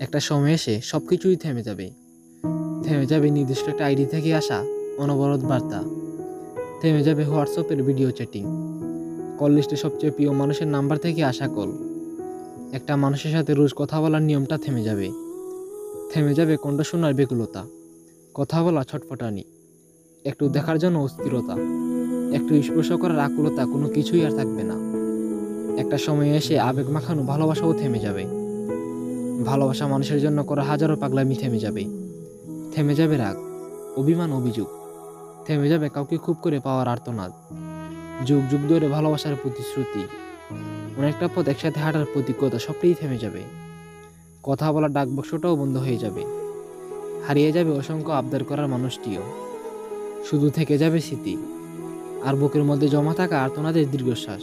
একটা সময় এসে সব কিছুই থেমে যাবে। থেমে যাবে নির্দিষ্ট একটা আইডি থেকে আসা অনবরত বার্তা। থেমে যাবে হোয়াটসঅ্যাপের ভিডিও চ্যাটিং। কল লিস্টে সবচেয়ে প্রিয় মানুষের নাম্বার থেকে আসা কল। একটা মানুষের সাথে রোজ কথা বলার নিয়মটা থেমে যাবে। থেমে যাবে কণ্ঠ শোনার বেকুলতা, কথা বলা ছটফটানি, একটু দেখার জন্য অস্থিরতা, একটু স্পর্শ করার আকুলতা, কোনো কিছুই আর থাকবে না। একটা সময় এসে আবেগ মাখানো ভালোবাসাও থেমে যাবে। ভালোবাসা মানুষের জন্য করা হাজারো পাগলামি থেমে যাবে। থেমে যাবে রাগ, অভিমান, অভিযোগ। থেমে যাবে কাউকে খুব করে পাওয়ার আর্তনাদ। যুগ যুগ ধরে ভালোবাসার প্রতিশ্রুতি, অনেকটা পথ একসাথে হাঁটার প্রতিজ্ঞতা সবটাই থেমে যাবে। কথা বলার ডাক বক্সটাও বন্ধ হয়ে যাবে। হারিয়ে যাবে অসংখ্য আবদার করার মানুষটিও। শুধু থেকে যাবে স্মৃতি আর বুকের মধ্যে জমা থাকা আর্তনাদের দীর্ঘশ্বাস।